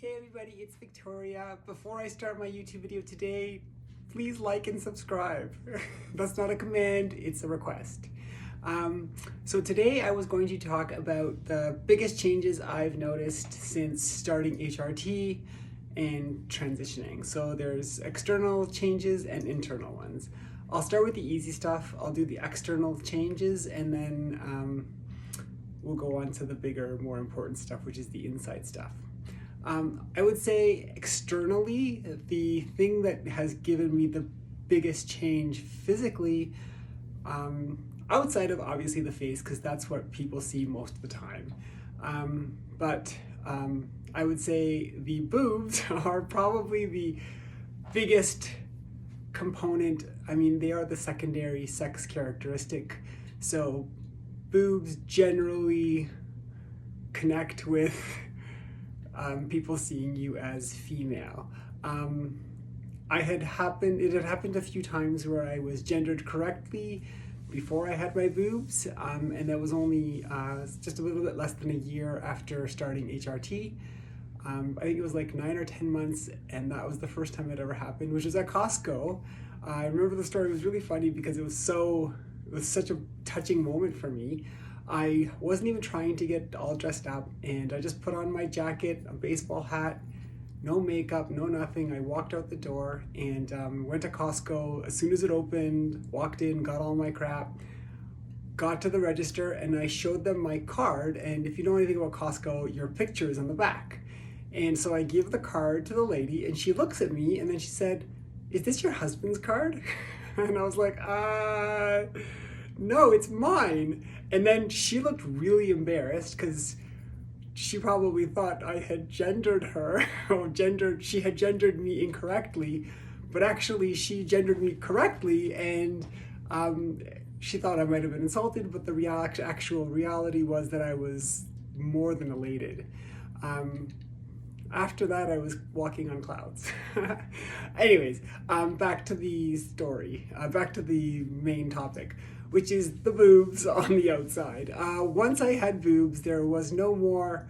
Hey everybody, it's Victoria. Before I start my YouTube video today, please like and subscribe. That's not a command, it's a request. So today I was going to talk about the biggest changes I've noticed since starting HRT and transitioning. So there's external changes and internal ones. I'll start with the easy stuff. I'll do the external changes and then we'll go on to the bigger, more important stuff, which is the inside stuff. I would say externally, the thing that has given me the biggest change physically, outside of obviously the face, because that's what people see most of the time, but I would say the boobs are probably the biggest component. I mean, they are the secondary sex characteristic, so boobs generally connect with people seeing you as female. It had happened a few times where I was gendered correctly before I had my boobs, and that was only just a little bit less than a year after starting HRT. I think it was like 9 or 10 months, and that was the first time it ever happened, which was at Costco. I remember the story was really funny because it was such a touching moment for me. I wasn't even trying to get all dressed up, and I just put on my jacket, a baseball hat, no makeup, no nothing. I walked out the door and went to Costco as soon as it opened, walked in, got all my crap, got to the register, and I showed them my card. And if you know anything about Costco, your picture is on the back. And so I give the card to the lady, and she looks at me, and then she said, "Is this your husband's card?" And I was like, no, it's mine. And then she looked really embarrassed because she probably thought I had gendered her, or she had gendered me incorrectly, but actually she gendered me correctly, and she thought I might have been insulted, but the actual reality was that I was more than elated. After that, I was walking on clouds. Anyways, back to the story, back to the main topic, which is the boobs on the outside. Once I had boobs, there was no more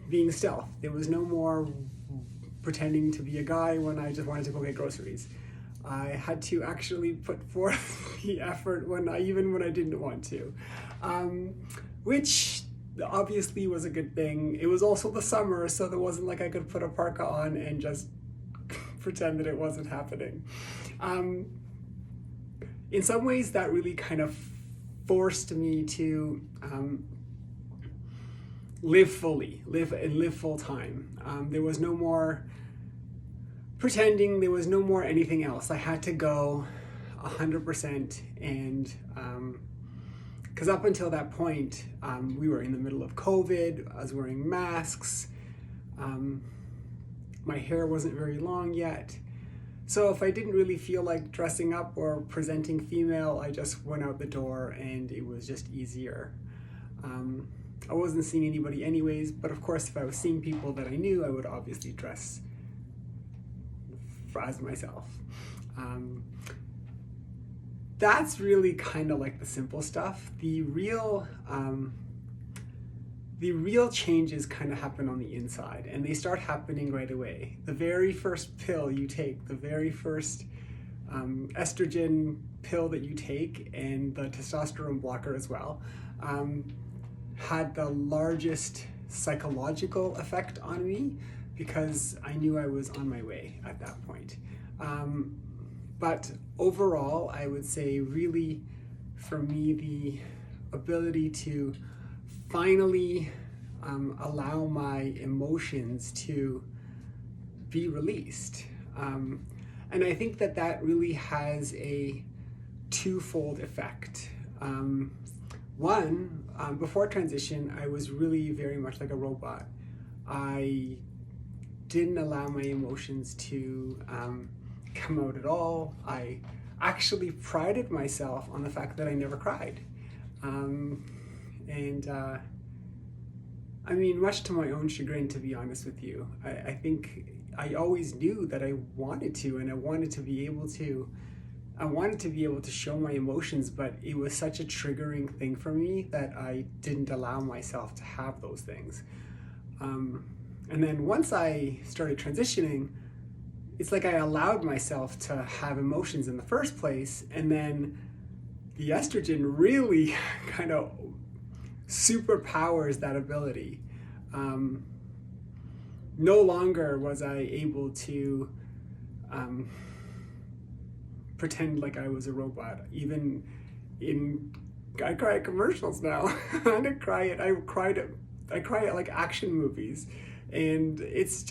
being stealth. There was no more pretending to be a guy when I just wanted to go get groceries. I had to actually put forth the effort even when I didn't want to, which obviously was a good thing. It was also the summer, so there wasn't like I could put a parka on and just pretend that it wasn't happening. In some ways, that really kind of forced me to live fully, live full time. There was no more pretending. There was no more anything else. I had to go 100%, and because up until that point, we were in the middle of COVID. I was wearing masks. My hair wasn't very long yet. So if I didn't really feel like dressing up or presenting female, I just went out the door, and it was just easier. I wasn't seeing anybody anyways, but of course if I was seeing people that I knew, I would obviously dress as myself. That's really kind of like the simple stuff. The real changes kind of happen on the inside, and they start happening right away. The very first pill you take, the very first estrogen pill that you take, and the testosterone blocker as well, had the largest psychological effect on me because I knew I was on my way at that point. But overall, I would say really, for me, the ability to finally allow my emotions to be released. And I think that really has a twofold effect. One, before transition, I was really very much like a robot. I didn't allow my emotions to come out at all. I actually prided myself on the fact that I never cried. I mean, much to my own chagrin, to be honest with you. I think I always knew that I wanted to, and I wanted to be able to show my emotions, but it was such a triggering thing for me that I didn't allow myself to have those things. And then once I started transitioning, it's like I allowed myself to have emotions in the first place, and then the estrogen really kind of superpowers that ability. No longer was I able to pretend like I was a robot. Even I cry at commercials now. I cry at like action movies, and it's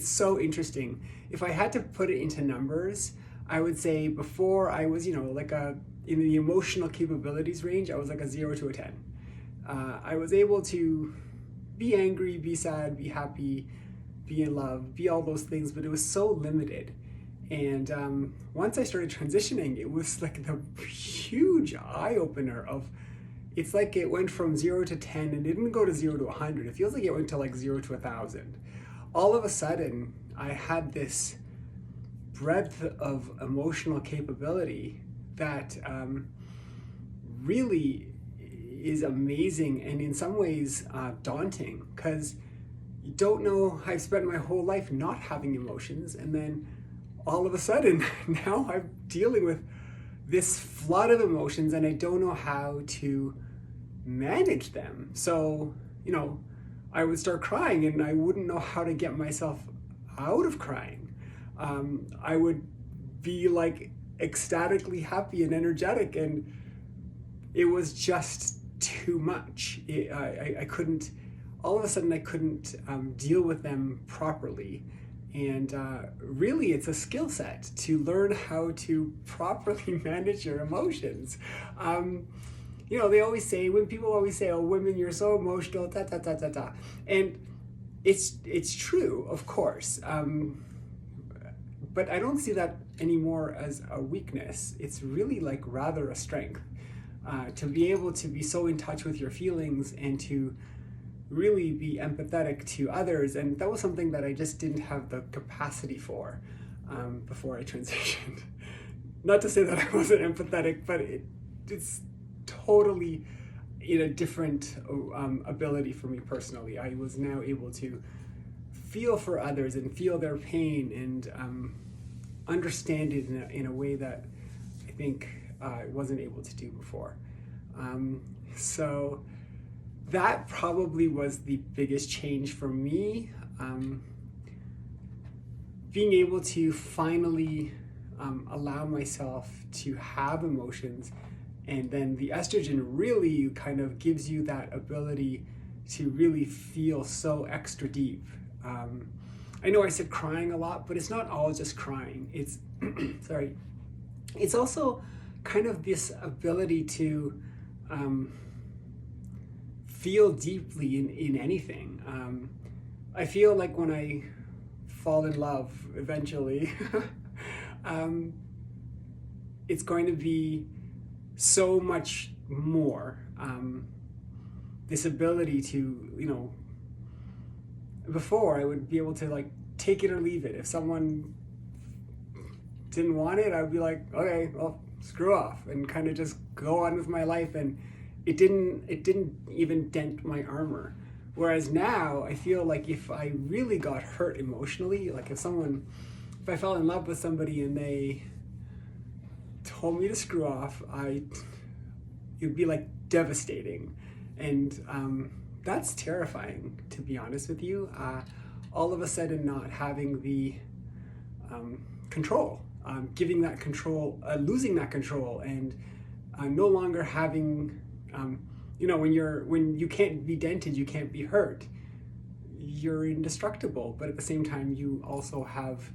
so interesting. If I had to put it into numbers, I would say before I was, like in the emotional capabilities range, I was like a 0 to a 10. I was able to be angry, be sad, be happy, be in love, be all those things, but it was so limited. And once I started transitioning, it was like the huge eye opener of, it's like it went from 0 to 10 and it didn't go to 0 to 100. It feels like it went to like 0 to 1,000. All of a sudden, I had this breadth of emotional capability that really is amazing, and in some ways daunting, because you don't know. I've spent my whole life not having emotions, and then all of a sudden now I'm dealing with this flood of emotions and I don't know how to manage them. So, I would start crying and I wouldn't know how to get myself out of crying. I would be like ecstatically happy and energetic, and it was just too much. I couldn't, all of a sudden I couldn't deal with them properly. And really, it's a skill set to learn how to properly manage your emotions. They always say, when people always say, "Oh, women, you're so emotional," ta ta ta ta ta, and it's true, of course. But I don't see that anymore as a weakness. It's really like rather a strength, to be able to be so in touch with your feelings and to really be empathetic to others. And that was something that I just didn't have the capacity for before I transitioned. Not to say that I wasn't empathetic, but it's totally in a different ability for me personally. I was now able to feel for others and feel their pain and understand it in a way that I think I wasn't able to do before. So that probably was the biggest change for me. Being able to finally allow myself to have emotions, and then the estrogen really kind of gives you that ability to really feel so extra deep. I know I said crying a lot, but it's not all just crying. It's sorry. It's also kind of this ability to feel deeply in anything. I feel like when I fall in love eventually, it's going to be so much more. This ability to, before I would be able to like take it or leave it. If someone didn't want it, I'd be like, okay, well, screw off, and kind of just go on with my life. And it didn't even dent my armor. Whereas now I feel like if I really got hurt emotionally, like if I fell in love with somebody and they told me to screw off, it'd be like devastating. And that's terrifying, to be honest with you. All of a sudden not having the control, giving that control, losing that control, and no longer having, when you can't be dented, you can't be hurt. You're indestructible, but at the same time, you also have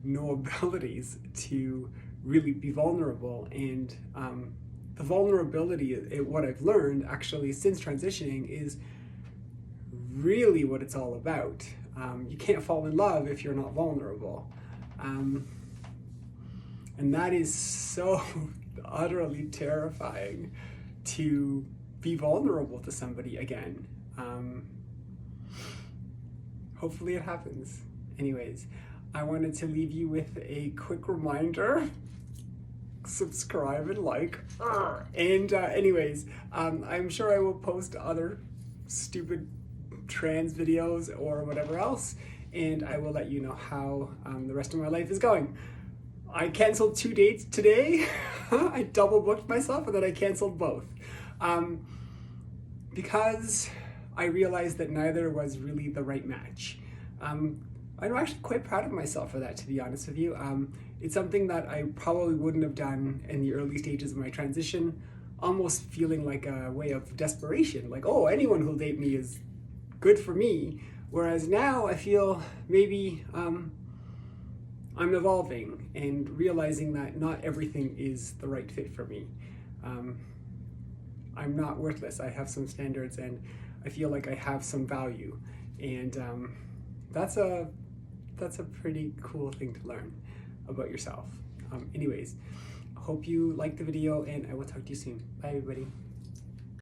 no abilities to really be vulnerable. And the vulnerability, what I've learned actually since transitioning, is really what it's all about. You can't fall in love if you're not vulnerable. And that is so utterly terrifying, to be vulnerable to somebody again. Hopefully it happens. Anyways, I wanted to leave you with a quick reminder. Subscribe and like. And anyways, I'm sure I will post other stupid trans videos or whatever else, and I will let you know how the rest of my life is going. I canceled 2 dates today. I double booked myself and then I canceled both. Because I realized that neither was really the right match. I'm actually quite proud of myself for that, to be honest with you. It's something that I probably wouldn't have done in the early stages of my transition, almost feeling like a way of desperation, like, oh, anyone who'll date me is good for me. Whereas now I feel maybe I'm evolving and realizing that not everything is the right fit for me. I'm not worthless. I have some standards and I feel like I have some value. And that's a pretty cool thing to learn about yourself. Anyways, I hope you liked the video and I will talk to you soon. Bye everybody.